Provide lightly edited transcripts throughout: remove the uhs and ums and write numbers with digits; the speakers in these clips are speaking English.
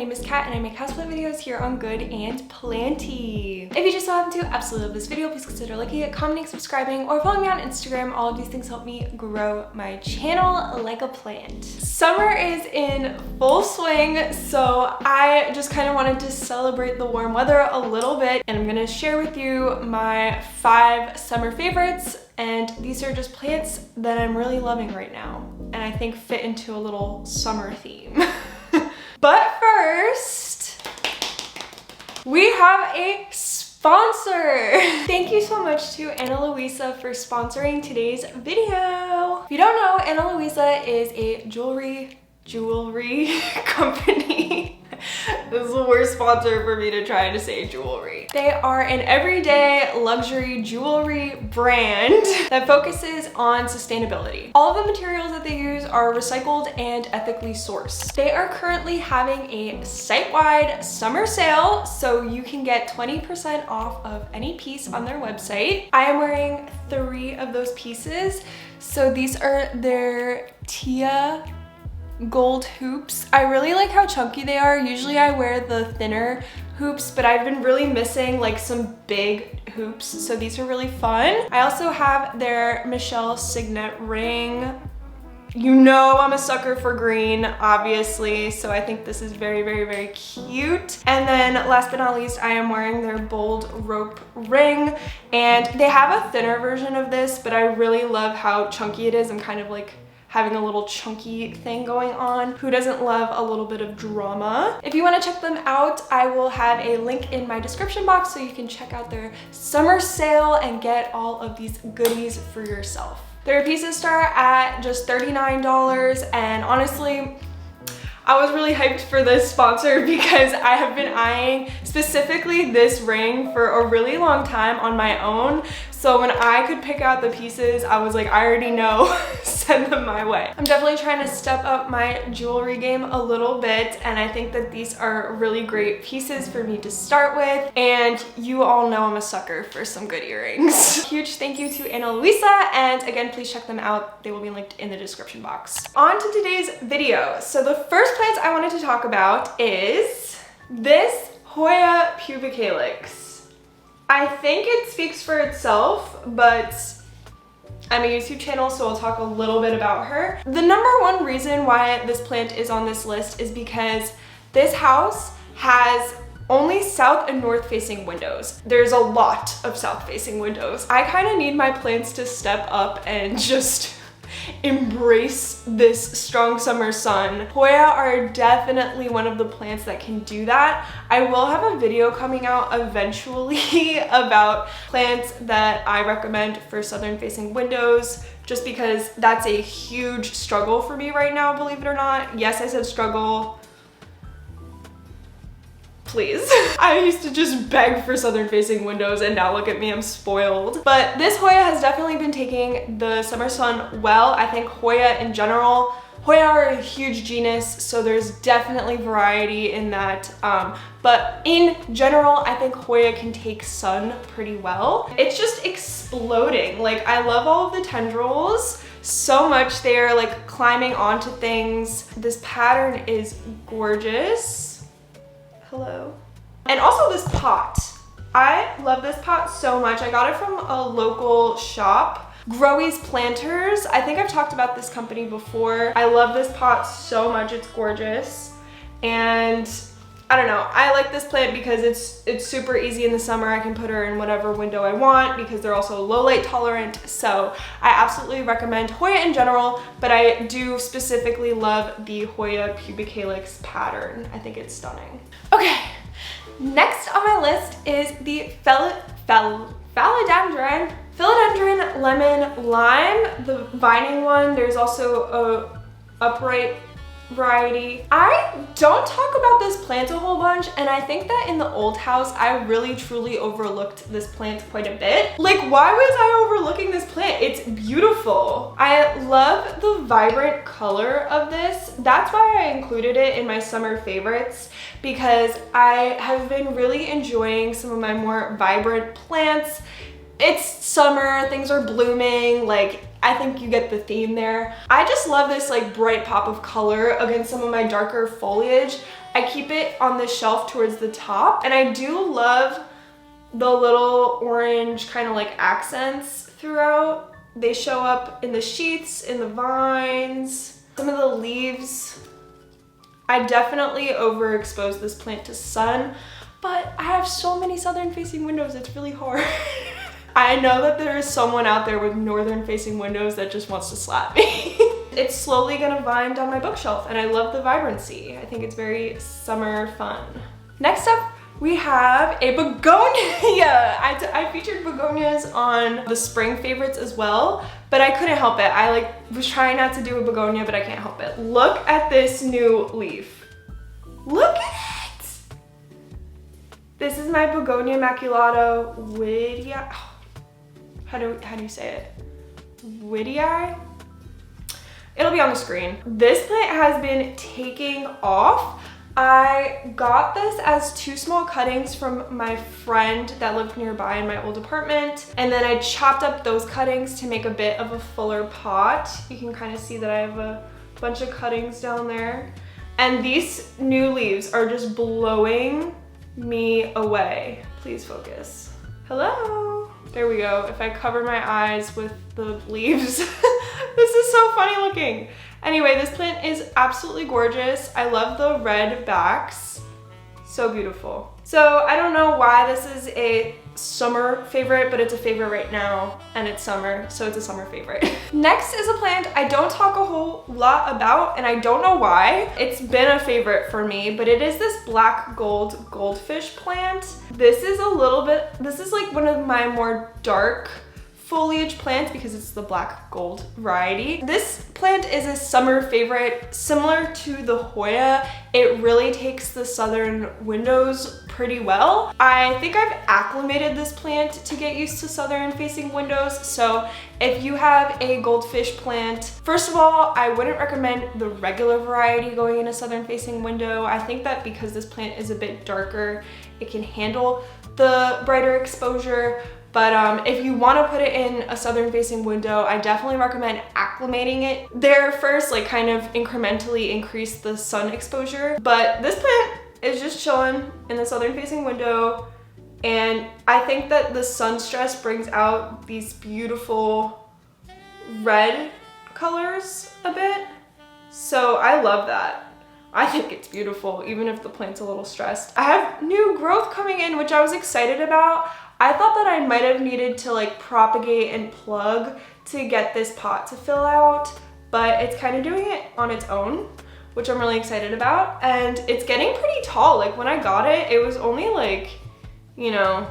name is Kat and I make houseplant videos here on Good and Planty. If you just so happen to absolutely love this video, please consider liking it, commenting, subscribing, or following me on Instagram. All of these things help me grow my channel like a plant. Summer is in full swing, so I just kind of wanted to celebrate the warm weather a little bit, and I'm gonna share with you my 5 summer favorites. And these are just plants that I'm really loving right now and I think fit into a little summer theme. But first, we have a sponsor. Thank you so much to Ana Luisa for sponsoring today's video. If you don't know, Ana Luisa is a jewelry company. This is the worst sponsor for me to try to say jewelry. They are an everyday luxury jewelry brand that focuses on sustainability. All of the materials that they use are recycled and ethically sourced. They are currently having a site-wide summer sale, so you can get 20% off of any piece on their website. I am wearing 3 of those pieces. So these are their Tia gold hoops. I really like how chunky they are. Usually I wear the thinner hoops, but I've been really missing like some big hoops, so these are really fun. I also have their Michelle signet ring. You know I'm a sucker for green, obviously, so I think this is very, very, very cute. And then last but not least, I am wearing their bold rope ring, and they have a thinner version of this, but I really love how chunky it is. I'm kind of like having a little chunky thing going on. Who doesn't love a little bit of drama? If you want to check them out, I will have a link in my description box so you can check out their summer sale and get all of these goodies for yourself. Their pieces start at just $39, and honestly, I was really hyped for this sponsor because I have been eyeing specifically this ring for a really long time on my own. So when I could pick out the pieces, I was like, I already know, send them my way. I'm definitely trying to step up my jewelry game a little bit, and I think that these are really great pieces for me to start with. And you all know I'm a sucker for some good earrings. Huge thank you to Ana Luisa, and again, please check them out. They will be linked in the description box. On to today's video. So the first plant I wanted to talk about is this HOYA PUBLICALYX. I think it speaks for itself, but I'm a YouTube channel, so I'll talk a little bit about her. The #1 reason why this plant is on this list is because this house has only south and north facing windows. There's a lot of south facing windows. I kind of need my plants to step up and just embrace this strong summer sun. HOYA are definitely one of the plants that can do that. I will have a video coming out eventually about plants that I recommend for southern facing windows, just because that's a huge struggle for me right now, believe it or not. Yes, I said struggle. Please. I used to just beg for southern facing windows, and now look at me, I'm spoiled. But this HOYA has definitely been taking the summer sun well. I think HOYA in general, HOYA are a huge genus, so there's definitely variety in that. But in general, I think HOYA can take sun pretty well. It's just exploding. Like, I love all of the tendrils so much. They are like climbing onto things. This pattern is gorgeous. Hello. And also this pot. I love this pot so much. I got it from a local shop, Growy's Planters. I think I've talked about this company before. I love this pot so much. It's gorgeous. And I don't know, I like this plant because it's super easy in the summer. I can put her in whatever window I want because they're also low light tolerant. So I absolutely recommend HOYA in general, but I do specifically love the HOYA PUBLICALYX pattern. I think it's stunning. Okay, next on my list is the Philodendron Lemon Lime, the vining one. There's also a upright variety. I don't talk about this plant a whole bunch, and I think that in the old house I really truly overlooked this plant quite a bit. Like, why was I overlooking this plant? It's beautiful. I love the vibrant color of this. That's why I included it in my summer favorites, because I have been really enjoying some of my more vibrant plants. It's summer, things are blooming, like I think you get the theme there. I just love this like bright pop of color against some of my darker foliage. I keep it on the shelf towards the top, and I do love the little orange kind of like accents throughout. They show up in the sheaths, in the vines, some of the leaves. I definitely overexposed this plant to sun, but I have so many southern facing windows, it's really hard. I know that there is someone out there with northern facing windows that just wants to slap me. It's slowly gonna vine down my bookshelf, and I love the vibrancy. I think it's very summer fun. Next up, we have a begonia. I featured begonias on the spring favorites as well, but I couldn't help it. I was trying not to do a begonia, but I can't help it. Look at this new leaf. Look at it. This is my begonia maculata WIGHTI. How do you say it? WIGHTI? It'll be on the screen. This plant has been taking off. I got this as 2 small cuttings from my friend that lived nearby in my old apartment. And then I chopped up those cuttings to make a bit of a fuller pot. You can kind of see that I have a bunch of cuttings down there. And these new leaves are just blowing me away. Please focus. Hello. There we go. If I cover my eyes with the leaves, this is so funny looking. Anyway, this plant is absolutely gorgeous. I love the red backs. So beautiful. So I don't know why this is a summer favorite, but it's a favorite right now, and it's summer, so it's a summer favorite. Next is a plant I don't talk a whole lot about, and I don't know why. It's been a favorite for me, but it is this black gold goldfish plant. This is like one of my more dark foliage plants because it's the black gold variety. This plant is a summer favorite, similar to the Hoya. It really takes the southern windows pretty well. I think I've acclimated this plant to get used to southern facing windows. So if you have a goldfish plant, first of all, I wouldn't recommend the regular variety going in a southern facing window. I think that because this plant is a bit darker, it can handle the brighter exposure. But if you want to put it in a southern facing window, I definitely recommend acclimating it there first, like kind of incrementally increase the sun exposure. But this plant is just chilling in the southern facing window. And I think that the sun stress brings out these beautiful red colors a bit. So I love that. I think it's beautiful, even if the plant's a little stressed. I have new growth coming in, which I was excited about. I thought that I might have needed to like propagate and plug to get this pot to fill out, but it's kind of doing it on its own, which I'm really excited about. And it's getting pretty tall. Like when I got it, it was only like, you know,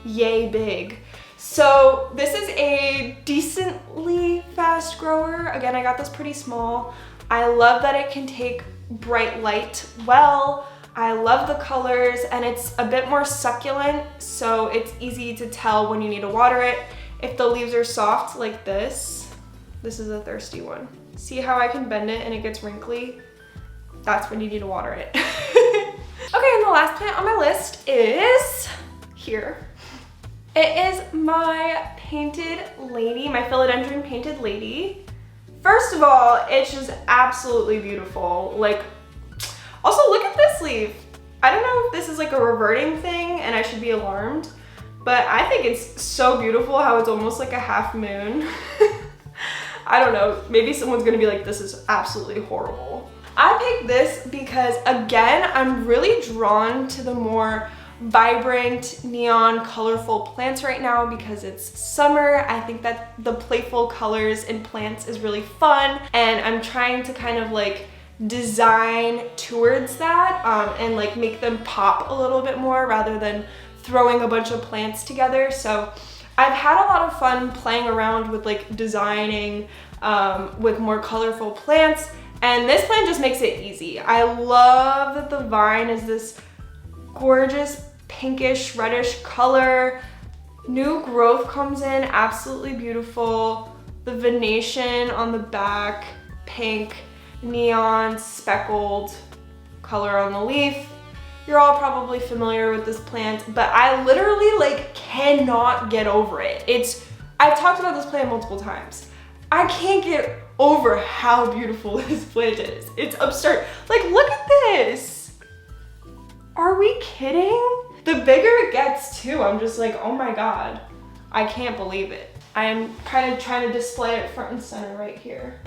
yay big. So this is a decently fast grower. Again, I got this pretty small. I love that it can take bright light well. I love the colors, and it's a bit more succulent, so it's easy to tell when you need to water it. If the leaves are soft like this is a thirsty one. See how I can bend it and it gets wrinkly? That's when you need to water it. Okay, and the last plant on my list is here. It is my painted lady, my philodendron painted lady. First of all, it's just absolutely beautiful. Like, also look at this leaf. I don't know if this is like a reverting thing and I should be alarmed, but I think it's so beautiful how it's almost like a half moon. I don't know, maybe someone's gonna be like, this is absolutely horrible. I picked this because, again, I'm really drawn to the more vibrant, neon, colorful plants right now because it's summer. I think that the playful colors in plants is really fun, and I'm trying to kind of like design towards that and like make them pop a little bit more rather than throwing a bunch of plants together. So I've had a lot of fun playing around with like designing with more colorful plants, and this plant just makes it easy. I love that the vine is this gorgeous pinkish reddish color. New growth comes in, absolutely beautiful. The venation on the back, pink, neon, speckled color on the leaf. You're all probably familiar with this plant, but I literally like cannot get over it. I've talked about this plant multiple times. I can't get over how beautiful this plant is. It's absurd. Like, look at this. Are we kidding? The bigger it gets too, I'm just like, oh my God. I can't believe it. I am kind of trying to display it front and center right here.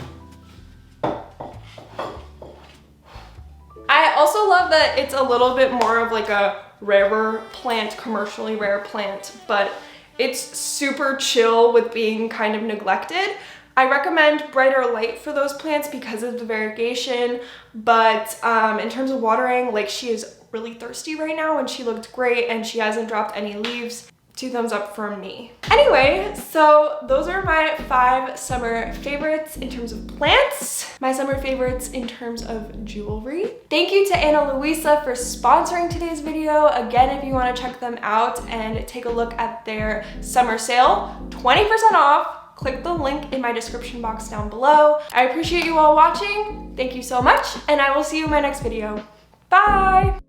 I also love that it's a little bit more of like a rarer plant, commercially rare plant, but it's super chill with being kind of neglected. I recommend brighter light for those plants because of the variegation, but in terms of watering, like she is really thirsty right now and she looked great and she hasn't dropped any leaves. 2 thumbs up from me. Anyway, so those are my 5 summer favorites in terms of plants, my summer favorites in terms of jewelry. Thank you to Ana Luisa for sponsoring today's video. Again, if you want to check them out and take a look at their summer sale, 20% off. Click the link in my description box down below. I appreciate you all watching. Thank you so much, and I will see you in my next video. Bye!